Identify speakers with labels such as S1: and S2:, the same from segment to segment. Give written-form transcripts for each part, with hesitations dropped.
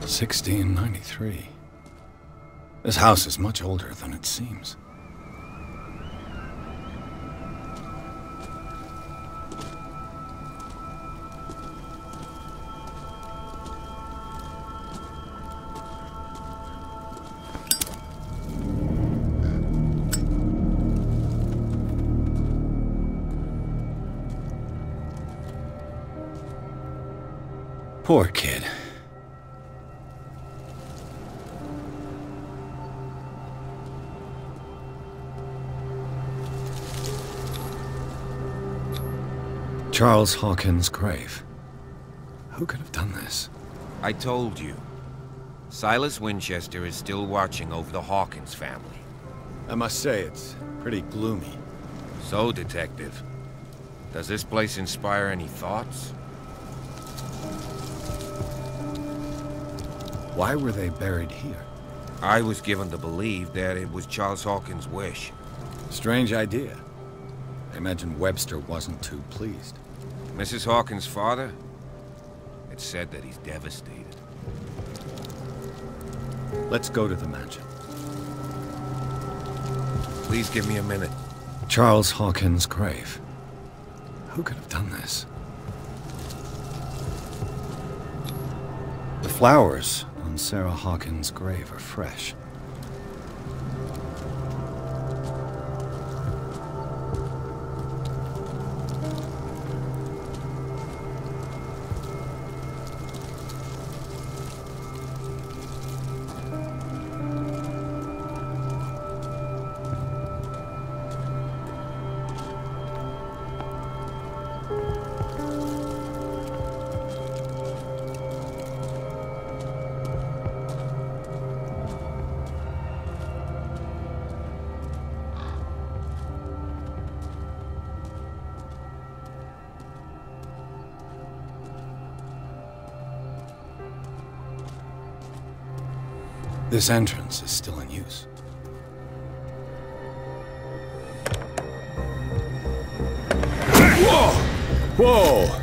S1: 1693. This house is much older than it seems. Poor kid. Charles Hawkins' grave. Who could have done this?
S2: I told you. Silas Winchester is still watching over the Hawkins family.
S1: I must say, it's pretty gloomy.
S2: So, Detective, does this place inspire any thoughts?
S1: Why were they buried here?
S2: I was given to believe that it was Charles Hawkins' wish.
S1: Strange idea. I imagine Webster wasn't too pleased.
S2: Mrs. Hawkins' father? It's said that he's devastated.
S1: Let's go to the mansion.
S2: Please give me a minute.
S1: Charles Hawkins' grave. Who could have done this? The flowers on Sarah Hawkins' grave are fresh. This entrance is still in use.
S3: Whoa!
S1: Whoa!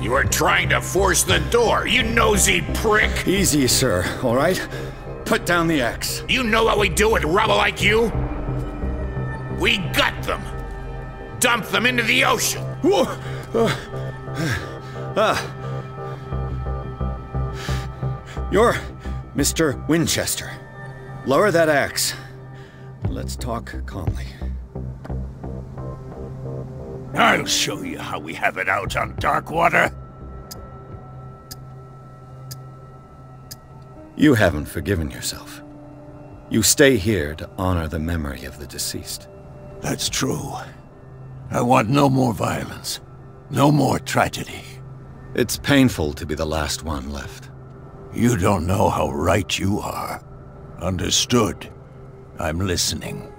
S3: You are trying to force the door, you nosy prick!
S1: Easy, sir, all right? Put down the axe.
S3: You know what we do with rubble like you? We gut them! Dump them into the ocean!
S1: Whoa! You're Mr. Winchester. Lower that axe. Let's talk calmly.
S3: I'll show you how we have it out on Darkwater.
S1: You haven't forgiven yourself. You stay here to honor the memory of the deceased.
S4: That's true. I want no more violence. No more tragedy.
S1: It's painful to be the last one left.
S4: You don't know how right you are. Understood. I'm listening.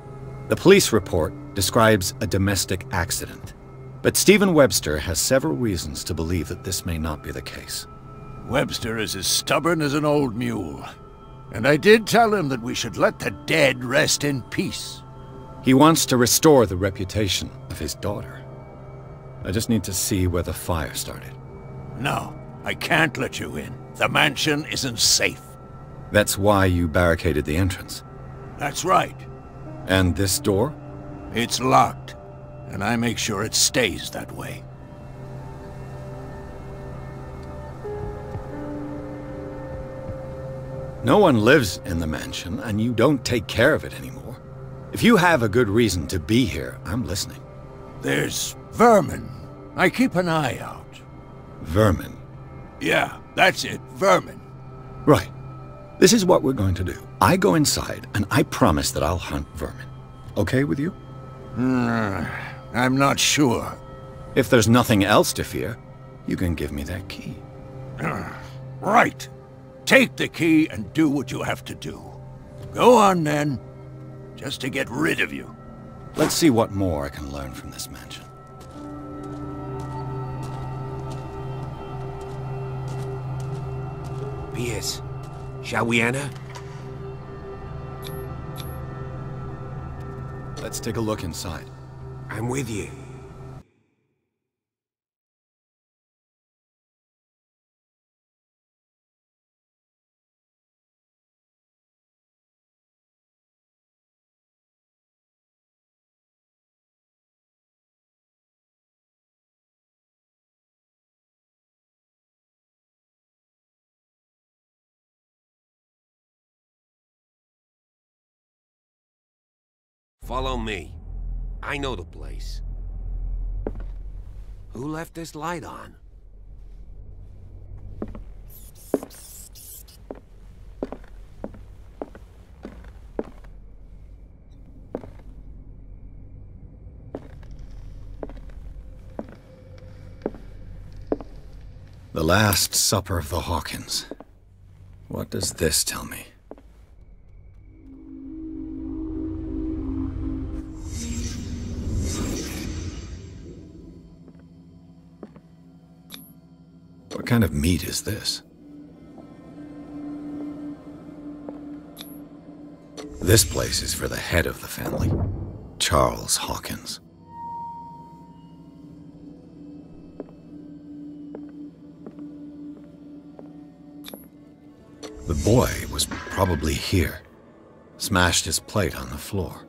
S1: The police report describes a domestic accident, but Stephen Webster has several reasons to believe that this may not be the case.
S4: Webster is as stubborn as an old mule. And I did tell him that we should let the dead rest in peace.
S1: He wants to restore the reputation of his daughter. I just need to see where the fire started.
S4: No, I can't let you in. The mansion isn't safe.
S1: That's why you barricaded the entrance.
S4: That's right.
S1: And this door?
S4: It's locked, and I make sure it stays that way.
S1: No one lives in the mansion, and you don't take care of it anymore. If you have a good reason to be here, I'm listening.
S4: There's vermin. I keep an eye out.
S1: Vermin?
S4: Yeah, that's it, vermin.
S1: Right. This is what we're going to do. I go inside, and I promise that I'll hunt vermin. Okay with you?
S4: I'm not sure.
S1: If there's nothing else to fear, you can give me that key.
S4: Right. Take the key and do what you have to do. Go on, then. Just to get rid of you.
S1: Let's see what more I can learn from this mansion.
S2: Pierce, shall we enter?
S1: Let's take a look inside.
S2: I'm with you. Follow me. I know the place. Who left this light on?
S1: The Last Supper of the Hawkins. What does this tell me? What kind of meat is this? This place is for the head of the family, Charles Hawkins. The boy was probably here, smashed his plate on the floor.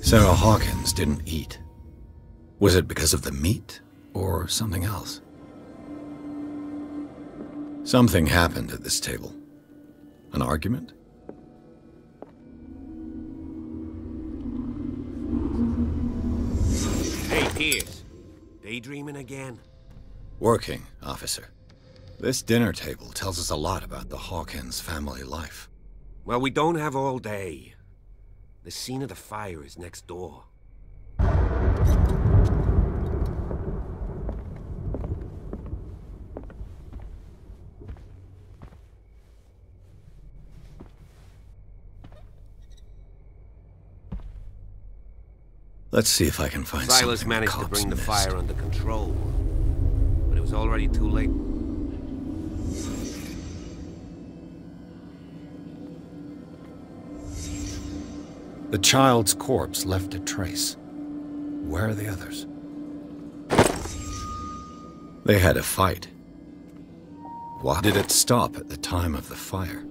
S1: Sarah Hawkins didn't eat. Was it because of the meat, or something else? Something happened at this table. An argument?
S2: Hey, Pierce. Daydreaming again?
S1: Working, officer. This dinner table tells us a lot about the Hawkins family life.
S2: Well, we don't have all day. The scene of the fire is next door.
S1: Let's see if I can find something
S2: Silas managed to
S1: the cops
S2: bring the
S1: missed.
S2: fire under control, but it was already too late.
S1: The child's corpse left a trace. Where are the others? They had a fight. Why did it stop at the time of the fire?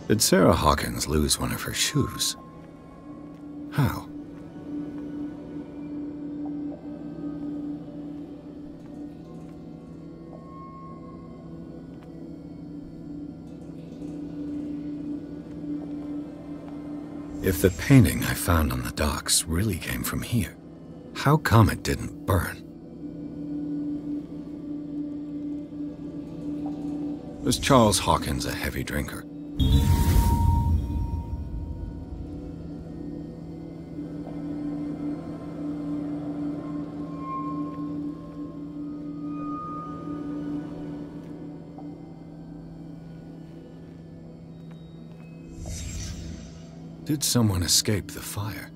S1: Did Sarah Hawkins lose one of her shoes? How? If the painting I found on the docks really came from here, how come it didn't burn? Was Charles Hawkins a heavy drinker? Did someone escape the fire?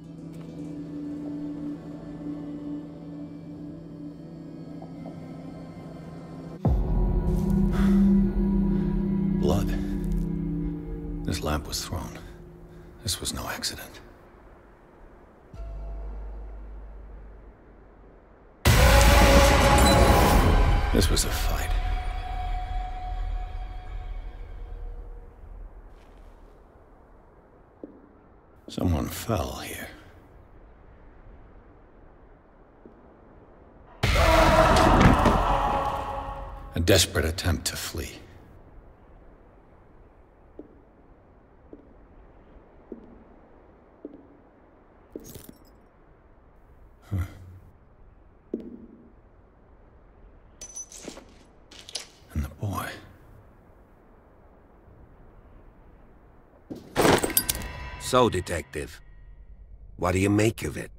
S1: Blood. This lamp was thrown. This was no accident. This was a fight. Someone fell here. A desperate attempt to flee. And the boy.
S2: So, Detective, what do you make of it?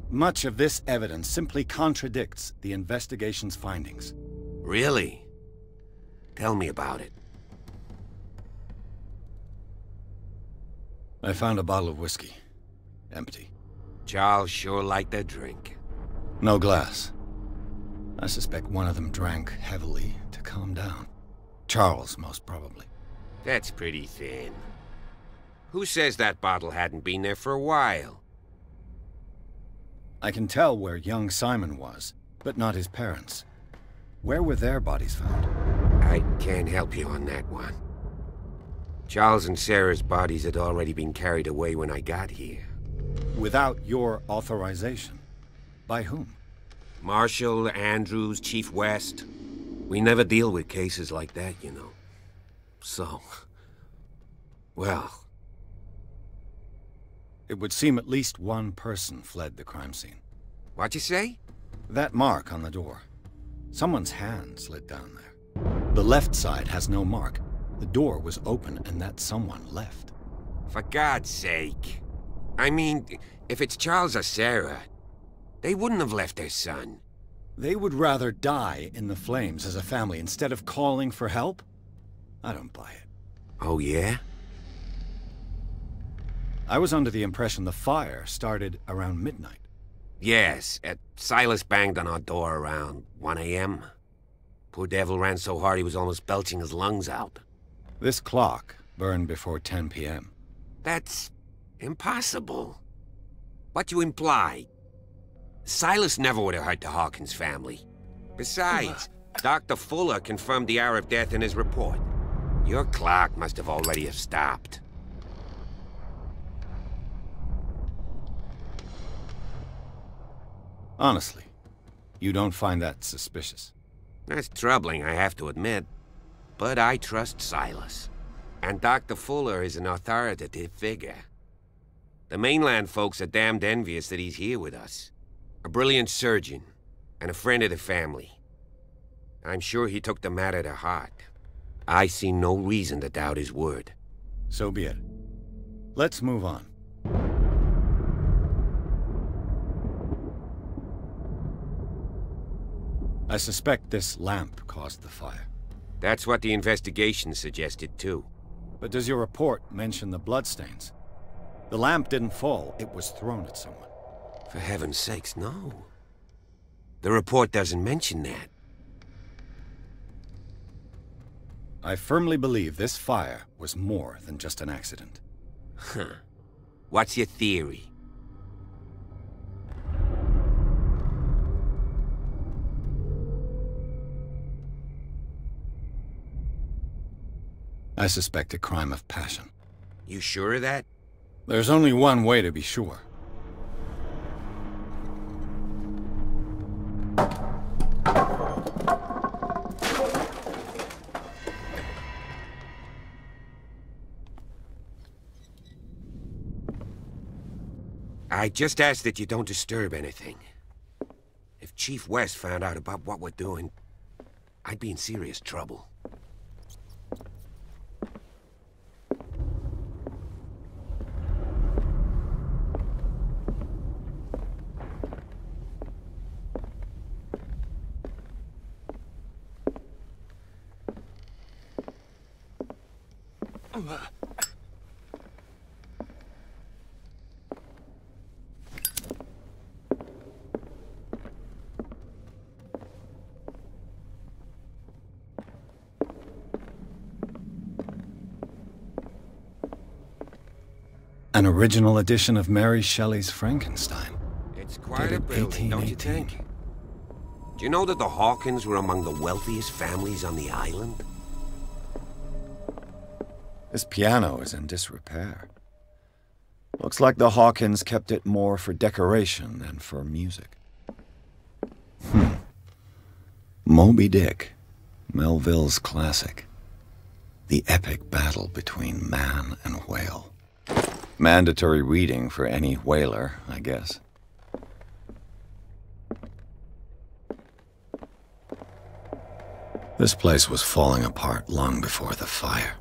S1: Much of this evidence simply contradicts the investigation's findings.
S2: Really? Tell me about it.
S1: I found a bottle of whiskey. Empty.
S2: Charles sure liked that drink.
S1: No glass. I suspect one of them drank heavily to calm down. Charles, most probably.
S2: That's pretty thin. Who says that bottle hadn't been there for a while?
S1: I can tell where young Simon was, but not his parents. Where were their bodies found?
S2: I can't help you on that one.
S5: Charles and Sarah's bodies had already been carried away when I got here.
S1: Without your authorization? By whom?
S5: Marshall, Andrews, Chief West. We never deal with cases like that, you know. So... well...
S1: It would seem at least one person fled the crime scene.
S5: What'd you say?
S1: That mark on the door. Someone's hand slid down there. The left side has no mark. The door was open and that someone left.
S5: For God's sake. I mean, if it's Charles or Sarah, they wouldn't have left their son.
S1: They would rather die in the flames as a family instead of calling for help? I don't buy it.
S5: Oh, yeah?
S1: I was under the impression the fire started around midnight.
S5: Yes, Silas banged on our door around 1 a.m. Poor devil ran so hard he was almost belching his lungs out.
S1: This clock burned before 10 p.m.
S5: That's impossible. What you imply? Silas never would have hurt the Hawkins family. Besides, Dr. Fuller confirmed the hour of death in his report. Your clock must have already have stopped.
S1: Honestly, you don't find that suspicious?
S5: That's troubling, I have to admit. But I trust Silas. And Dr. Fuller is an authoritative figure. The mainland folks are damned envious that he's here with us. A brilliant surgeon, and a friend of the family. I'm sure he took the matter to heart. I see no reason to doubt his word.
S1: So be it. Let's move on. I suspect this lamp caused the fire.
S5: That's what the investigation suggested, too.
S1: But does your report mention the bloodstains? The lamp didn't fall, it was thrown at someone.
S5: For heaven's sakes, no. The report doesn't mention that.
S1: I firmly believe this fire was more than just an accident.
S5: Huh. What's your theory?
S1: I suspect a crime of passion.
S5: You sure of that?
S1: There's only one way to be sure.
S5: I just ask that you don't disturb anything. If Chief West found out about what we're doing, I'd be in serious trouble.
S1: An original edition of Mary Shelley's Frankenstein.
S5: It's quite a
S1: Dated
S5: building, don't you
S1: 1818.
S5: think? Do you know that the Hawkins were among the wealthiest families on the island?
S1: This piano is in disrepair. Looks like the Hawkins kept it more for decoration than for music. Moby Dick, Melville's classic. The epic battle between man and whale. Mandatory reading for any whaler, I guess. This place was falling apart long before the fire.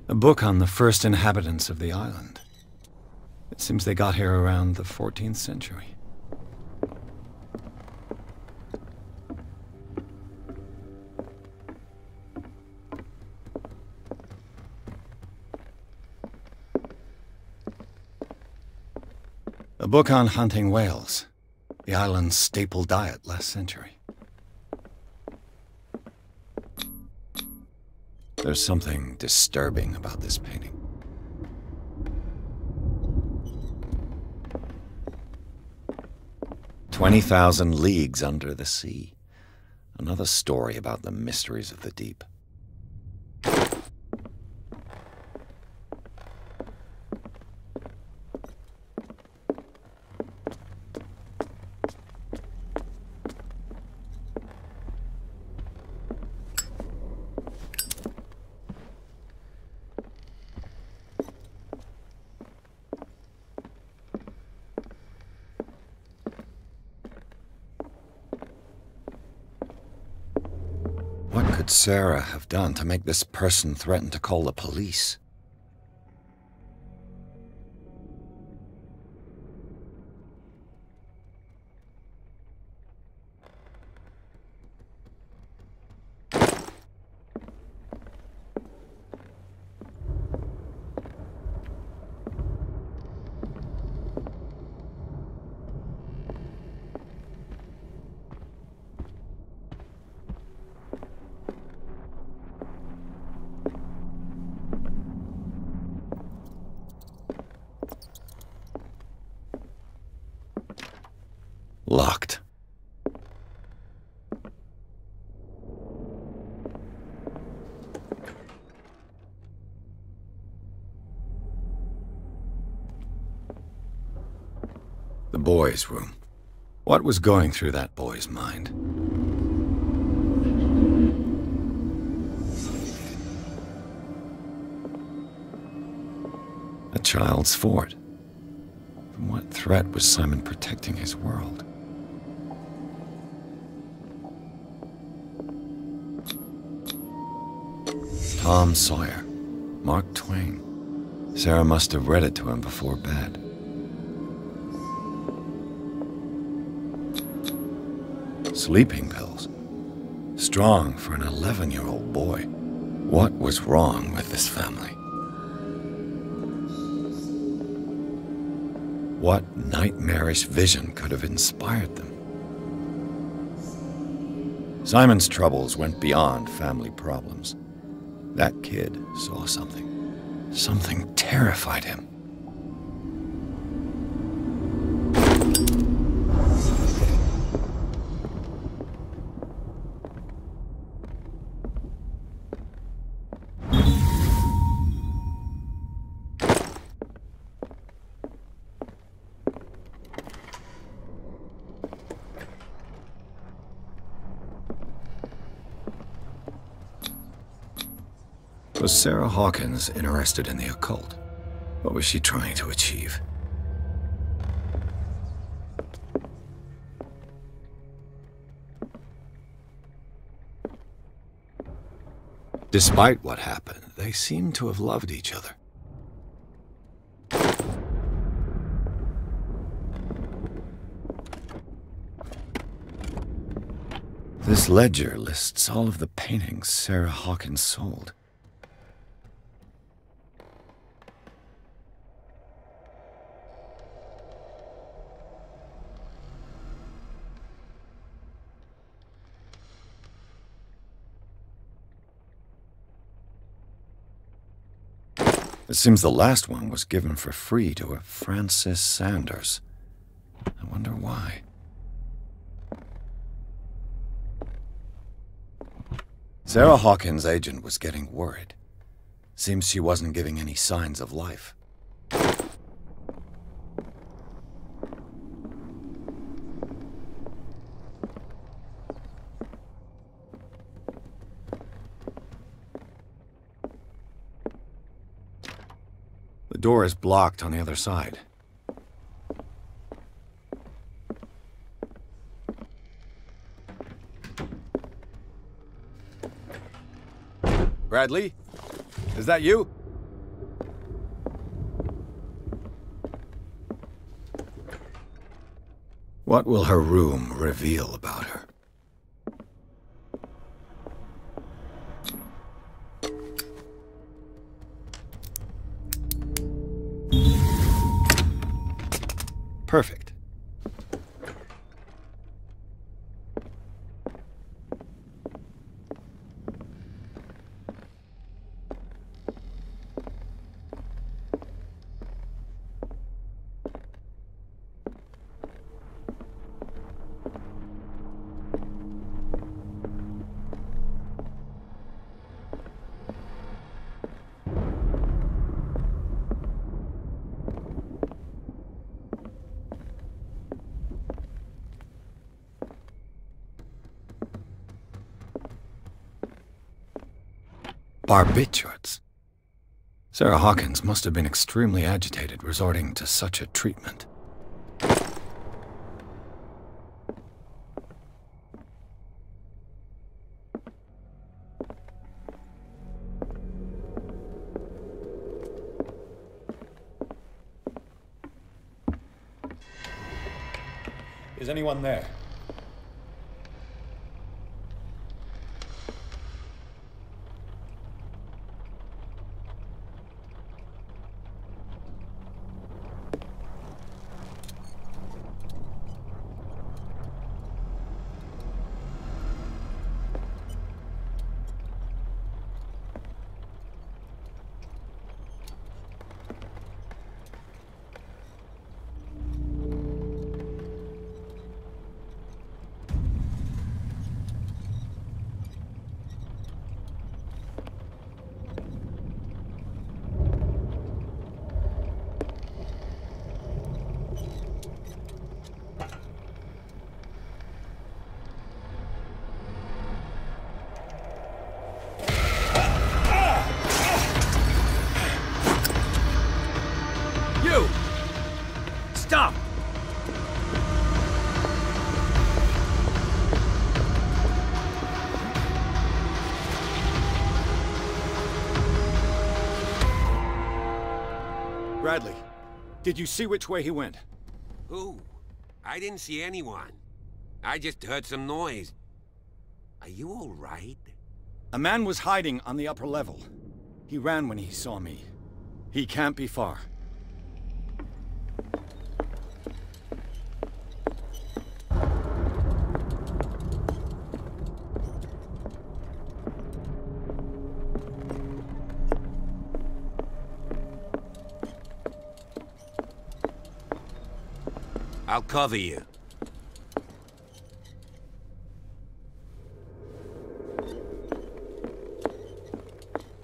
S1: A book on the first inhabitants of the island. It seems they got here around the 14th century. A book on hunting whales, the island's staple diet last century. There's something disturbing about this painting. 20,000 leagues under the sea. Another story about the mysteries of the deep. What could Sarah have done to make this person threaten to call the police? Locked. The boy's room. What was going through that boy's mind? A child's fort. From what threat was Simon protecting his world? Tom Sawyer, Mark Twain. Sarah must have read it to him before bed. Sleeping pills. Strong for an 11-year-old boy. What was wrong with this family? What nightmarish vision could have inspired them? Simon's troubles went beyond family problems. That kid saw something. Something terrified him. Was Sarah Hawkins interested in the occult? What was she trying to achieve? Despite what happened, they seemed to have loved each other. This ledger lists all of the paintings Sarah Hawkins sold. It seems the last one was given for free to a Francis Sanders. I wonder why. Sarah Hawkins' agent was getting worried. Seems she wasn't giving any signs of life. The door is blocked on the other side. Bradley? Is that you? What will her room reveal about her? Perfect. Barbiturates. Sarah Hawkins must have been extremely agitated resorting to such a treatment.
S6: Is anyone there?
S4: Stop!
S6: Bradley, did you see which way he went?
S5: Who? I didn't see anyone. I just heard some noise. Are you all right?
S6: A man was hiding on the upper level. He ran when he saw me. He can't be far.
S5: I'll cover you.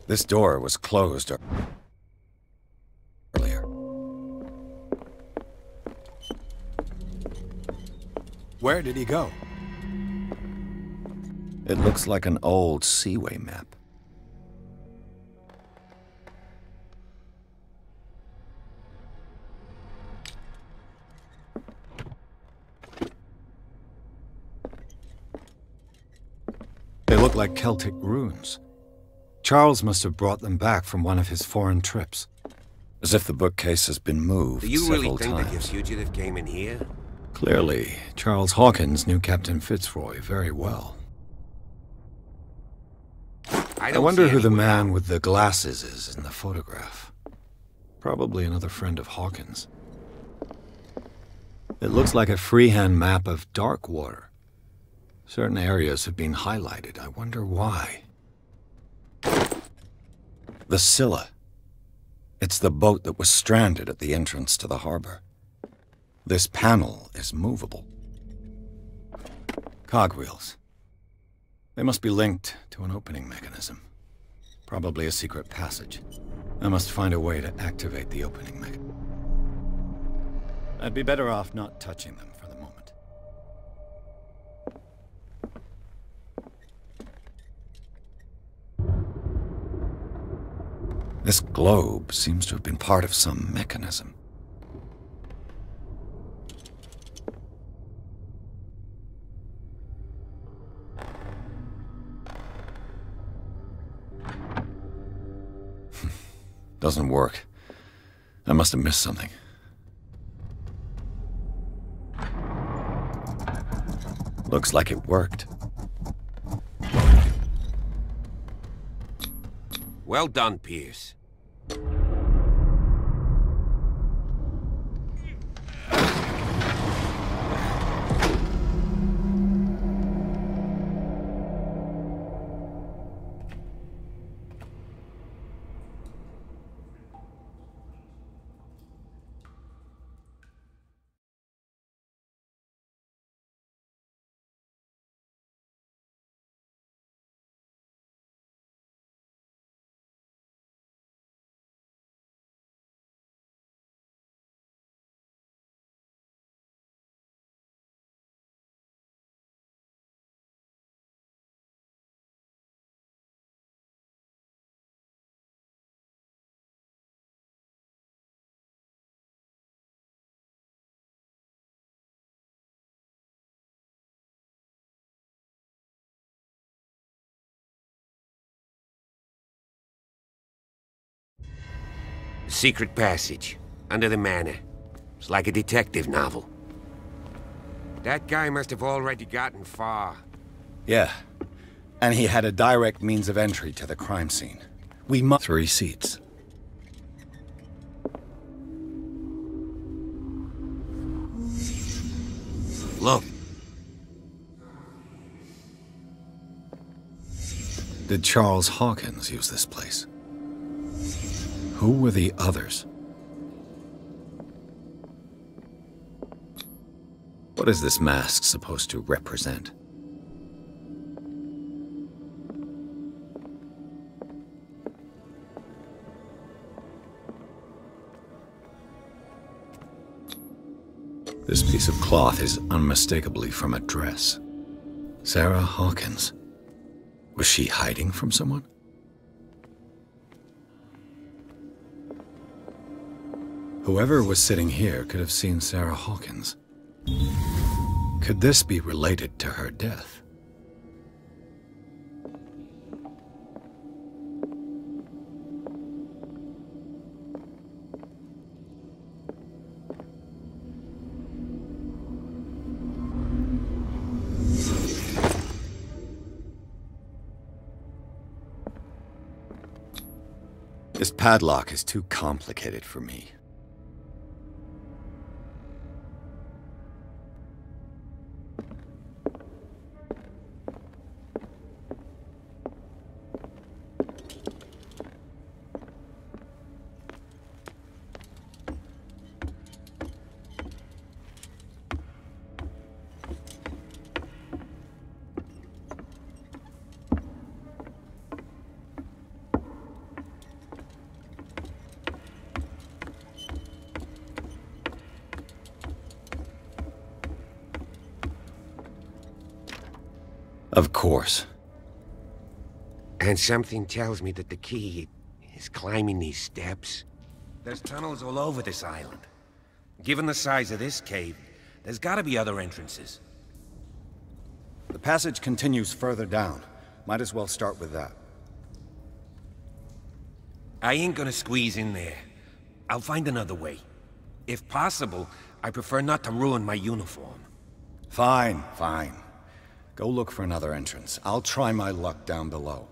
S1: This door was closed earlier.
S6: Where did he go?
S1: It looks like an old seaway map. They look like Celtic runes. Charles must have brought them back from one of his foreign trips. As if the bookcase has been moved
S5: Do you really
S1: several
S5: think that your
S1: times.
S5: fugitive came in here?
S1: Clearly, Charles Hawkins knew Captain Fitzroy very well. I
S5: don't
S1: wonder
S5: see
S1: who the
S5: anyone
S1: man
S5: out.
S1: with the glasses is in the photograph. Probably another friend of Hawkins. It looks like a freehand map of Darkwater. Certain areas have been highlighted. I wonder why. The Scylla. It's the boat that was stranded at the entrance to the harbor. This panel is movable. Cogwheels. They must be linked to an opening mechanism. Probably a secret passage. I must find a way to activate the opening mechanism. I'd be better off not touching them for the moment. This globe seems to have been part of some mechanism. Doesn't work. I must have missed something. Looks like it worked.
S5: Well done, Pierce. A secret passage, under the manor. It's like a detective novel. That guy must have already gotten far.
S6: Yeah. And he had a direct means of entry to the crime scene. We must...
S1: 3 seats.
S5: Look.
S1: Did Charles Hawkins use this place? Who were the others? What is this mask supposed to represent? This piece of cloth is unmistakably from a dress. Sarah Hawkins. Was she hiding from someone? Whoever was sitting here could have seen Sarah Hawkins. Could this be related to her death?
S6: This padlock is too complicated for me. Of course.
S5: And something tells me that the key is climbing these steps.
S2: There's tunnels all over this island. Given the size of this cave, there's gotta be other entrances.
S6: The passage continues further down. Might as well start with that.
S2: I ain't gonna squeeze in there. I'll find another way. If possible, I prefer not to ruin my uniform.
S6: Fine, fine. Go look for another entrance. I'll try my luck down below.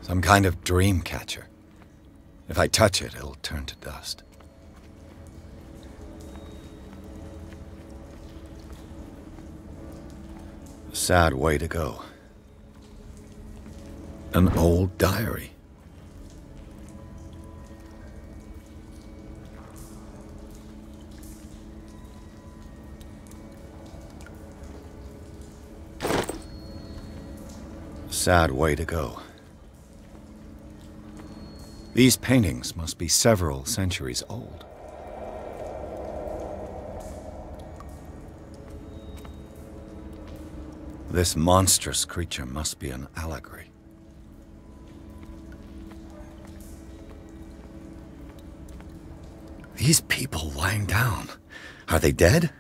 S6: Some kind of dream catcher. If I touch it, it'll turn to dust. A sad way to go. An old diary. A sad way to go. These paintings must be several centuries old. This monstrous creature must be an allegory. These people lying down, are they dead?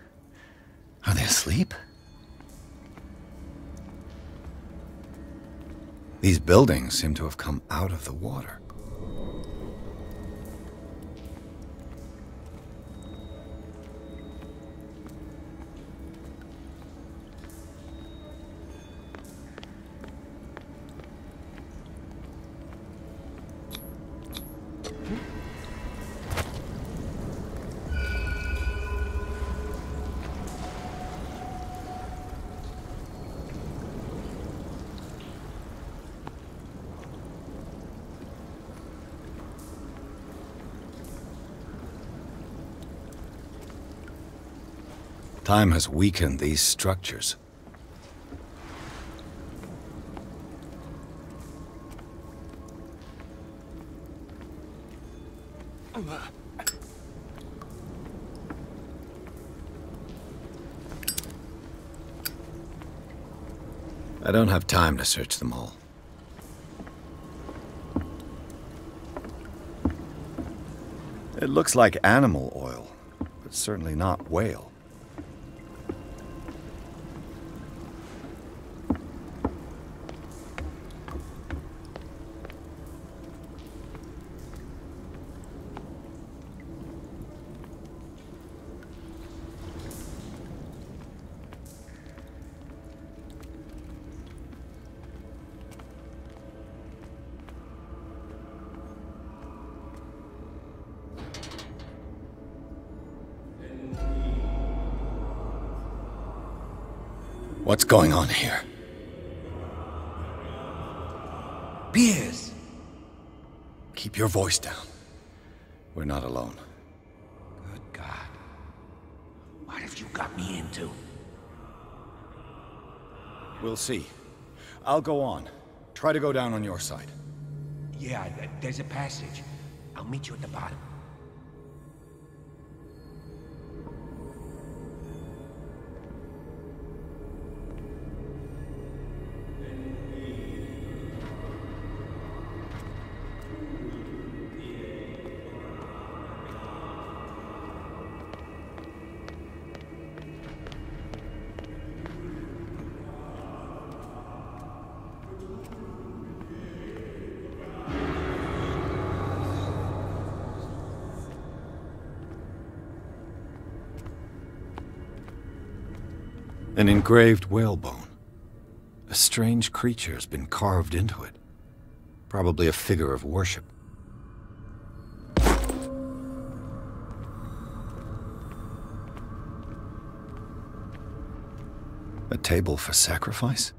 S6: Are they asleep?
S1: These buildings seem to have come out of the water. Time has weakened these structures. I don't have time to search them all. It looks like animal oil, but certainly not whale. What's going on here?
S2: Piers!
S1: Keep your voice down. We're not alone.
S2: Good God. What have you got me into?
S6: We'll see. I'll go on. Try to go down on your side.
S2: Yeah, there's a passage. I'll meet you at the bottom.
S1: An engraved whalebone. A strange creature has been carved into it. Probably a figure of worship. A table for sacrifice?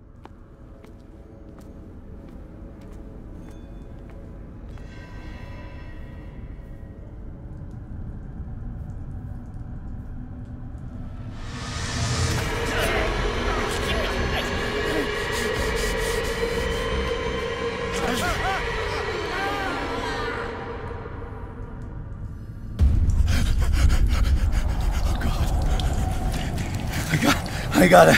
S1: I gotta...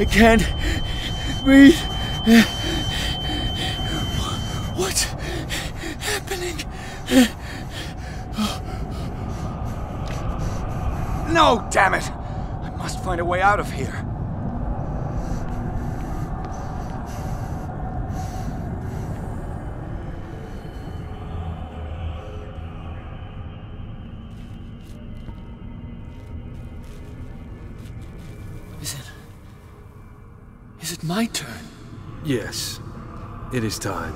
S1: I can't breathe. What's happening?
S6: No, damn it! I must find a way out of here.
S7: Is it my turn?
S8: Yes. It is time.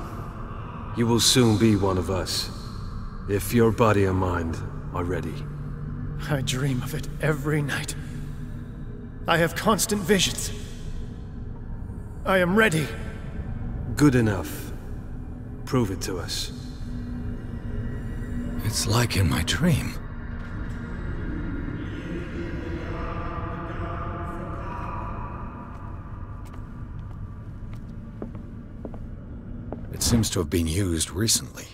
S8: You will soon be one of us. If your body and mind are ready.
S7: I dream of it every night. I have constant visions. I am ready.
S8: Good enough. Prove it to us.
S1: It's like in my dream. It seems to have been used recently.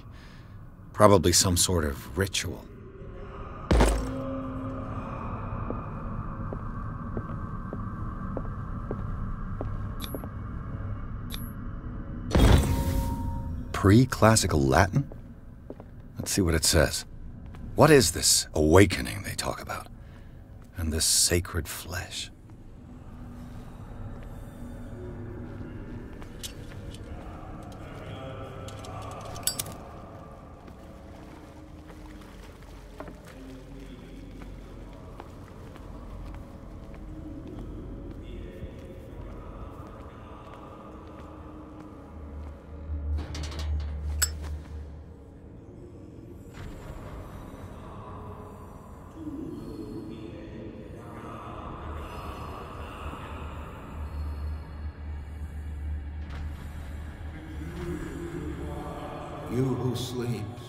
S1: Probably some sort of ritual. Pre-classical Latin? Let's see what it says. What is this awakening they talk about? And this sacred flesh?
S9: You who sleeps,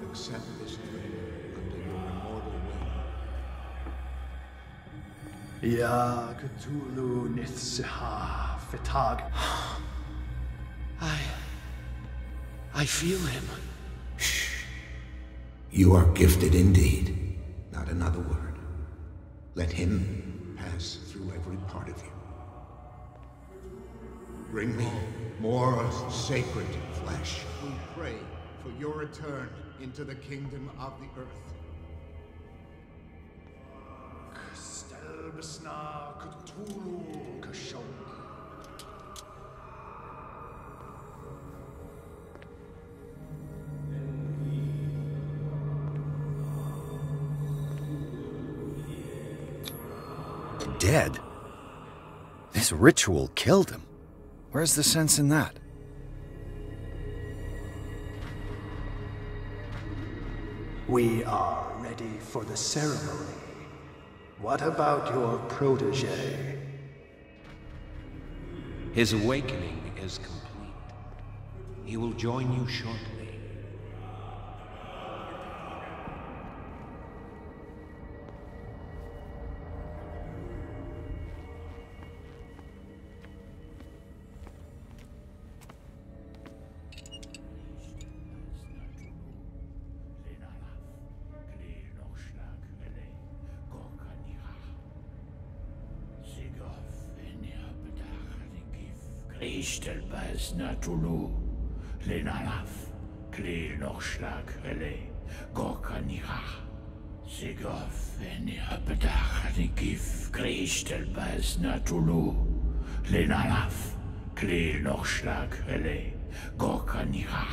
S9: accept this dream under your immortal will.
S10: Ya Cthulhu Nithsiha Fitag. I feel him.
S9: Shh. You are gifted indeed. Not another word. Let him pass through every part of you. Bring me more sacred flesh.
S11: We pray for your return into the kingdom of the earth.
S10: Stelbsna Cthulhu Kashon.
S1: Dead? This ritual killed him. Where's the sense in that?
S10: We are ready for the ceremony. What about your protege?
S2: His awakening is complete. He will join you shortly.
S12: Ishtelbaz Natulu, Lenalaf, Klil Nochschlag Relay, Gorkanira, Sigov, Eniapedach, Nikif, Krishtelbaz Natulu, Lenalaf, Klil Nochschlag Relay, Gorkanira,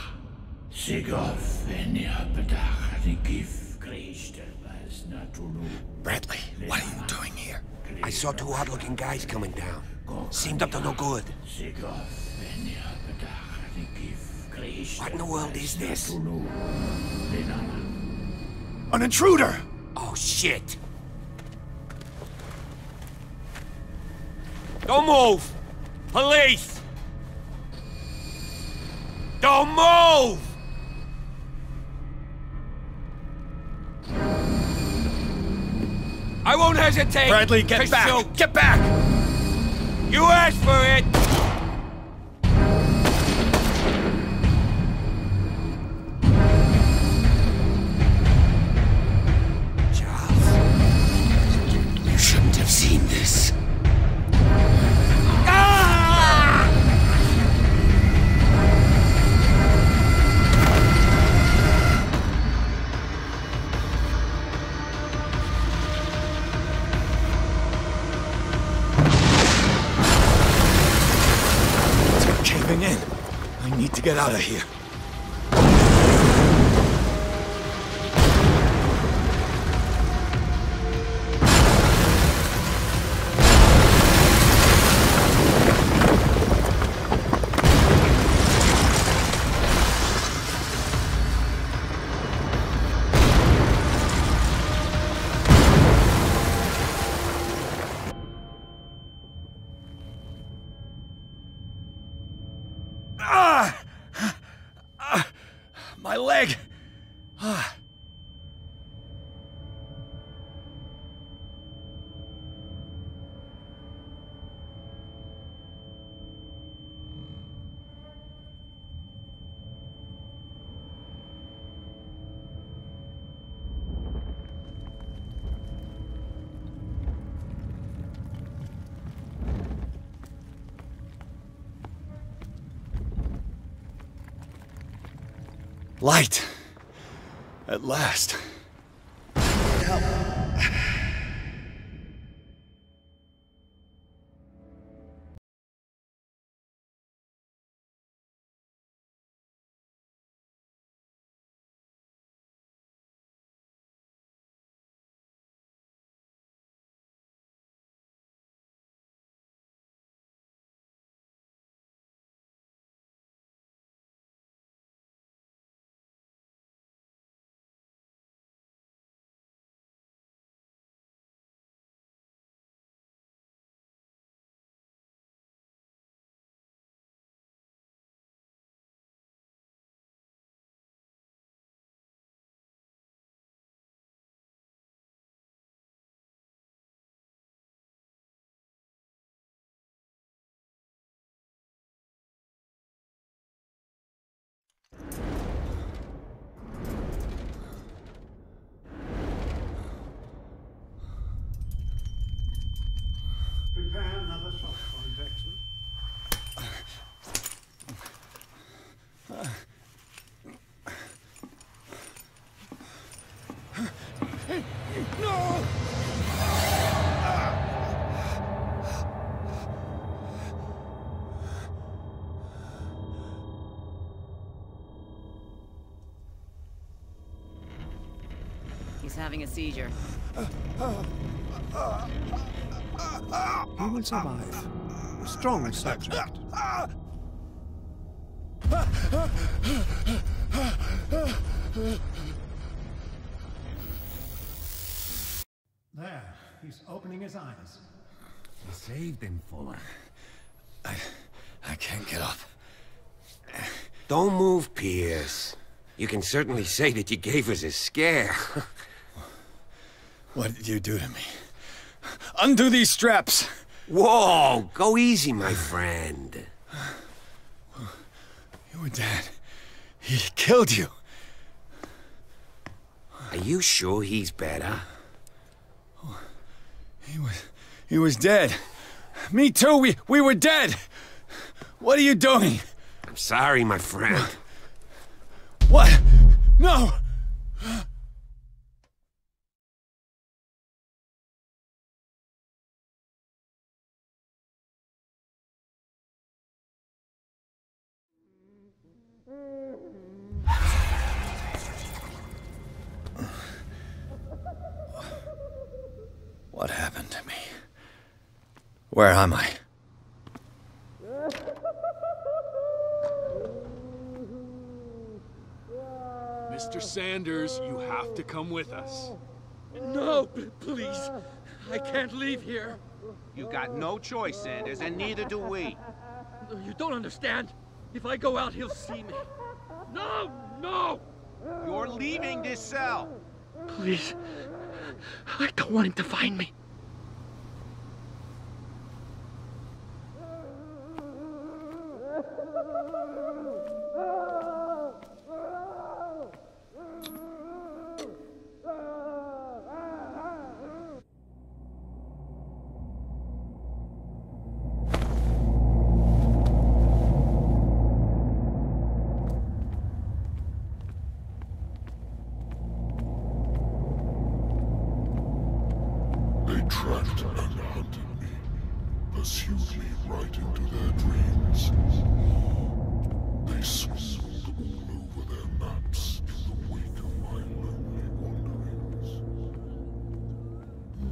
S12: Sigov, Eniapedach, Nikif, Krishtelbaz Natulu.
S1: Bradley, what are you doing here?
S5: I saw two odd-looking guys coming down. Seemed up to no good. What in the world is this?
S6: An intruder!
S5: Oh, shit! Don't move! Police! Don't move! I won't hesitate!
S6: Bradley, get back!
S5: Shoot.
S6: Get back!
S5: You asked for it! Charles, you shouldn't have seen this. Ah!
S6: In. I need to get out of here. My leg! Light. At last. help.
S11: Prepare another shot point, Excellent.
S6: No!
S13: He's having a seizure.
S11: He will survive. A strong subject. There, he's opening his eyes.
S2: You saved him, Fuller.
S1: I can't get up.
S5: Don't move, Pierce. You can certainly say that you gave us a scare.
S6: What did you do to me? Undo these straps!
S5: Whoa! Go easy, my friend.
S6: Your dad, he killed you.
S5: Are you sure he's better?
S6: He was dead. Me too, we were dead! What are you doing?
S5: I'm sorry, my friend.
S6: What? No! What happened to me? Where am I?
S14: Mr. Sanders, you have to come with us.
S15: No, please. I can't leave here.
S16: You got no choice, Sanders, and neither do we.
S15: You don't understand. If I go out, he'll see me. No! No!
S16: You're leaving this cell.
S15: Please. I don't want him to find me.
S17: Tracked and hunted me, pursued me right into their dreams. They swindled all over their maps in the wake of my lonely wanderings.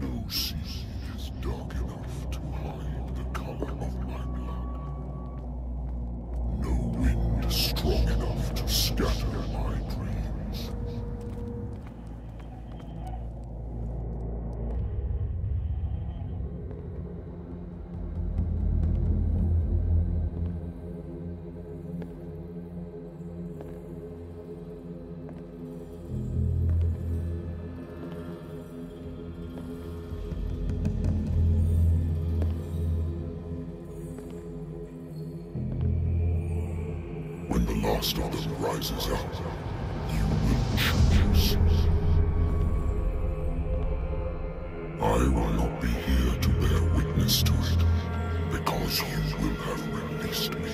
S17: No sea is dark enough to hide the color of my blood. No wind strong enough to scatter my dreams. When the last of them rises up, you will choose. I will not be here to bear witness to it, because you will have released me.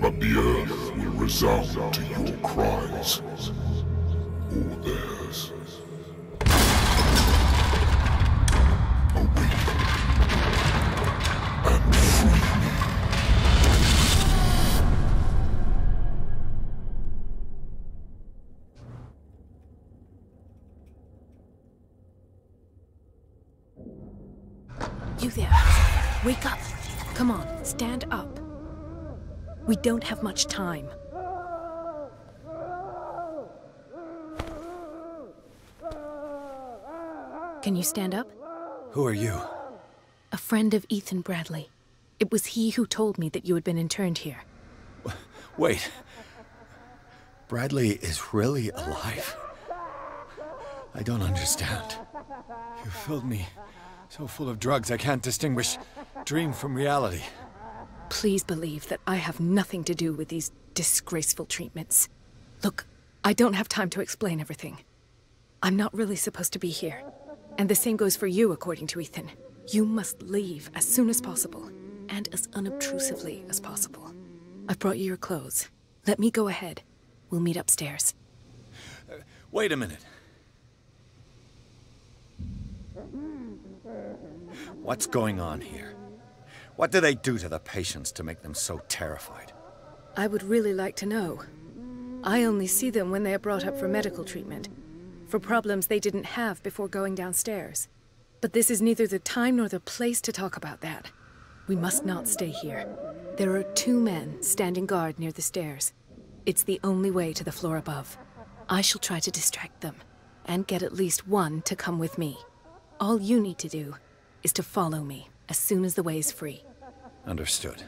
S17: But the earth will resound to your cries. or theirs.
S18: You there. Wake up. Come on, stand up. We don't have much time. Can you stand up?
S6: Who are you?
S18: A friend of Ethan Bradley. It was he who told me that you had been interned here.
S6: Wait. Bradley is really alive? I don't understand. You filled me so full of drugs I can't distinguish dream from reality.
S18: Please believe that I have nothing to do with these disgraceful treatments. Look, I don't have time to explain everything. I'm not really supposed to be here. And the same goes for you, according to Ethan. You must leave as soon as possible, and as unobtrusively as possible. I've brought you your clothes. Let me go ahead. We'll meet upstairs.
S6: Wait a minute. What's going on here? What do they do to the patients to make them so terrified?
S18: I would really like to know. I only see them when they are brought up for medical treatment, for problems they didn't have before going downstairs. But this is neither the time nor the place to talk about that. We must not stay here. There are 2 men standing guard near the stairs. It's the only way to the floor above. I shall try to distract them, and get at least one to come with me. All you need to do is to follow me as soon as the way is free.
S6: Understood.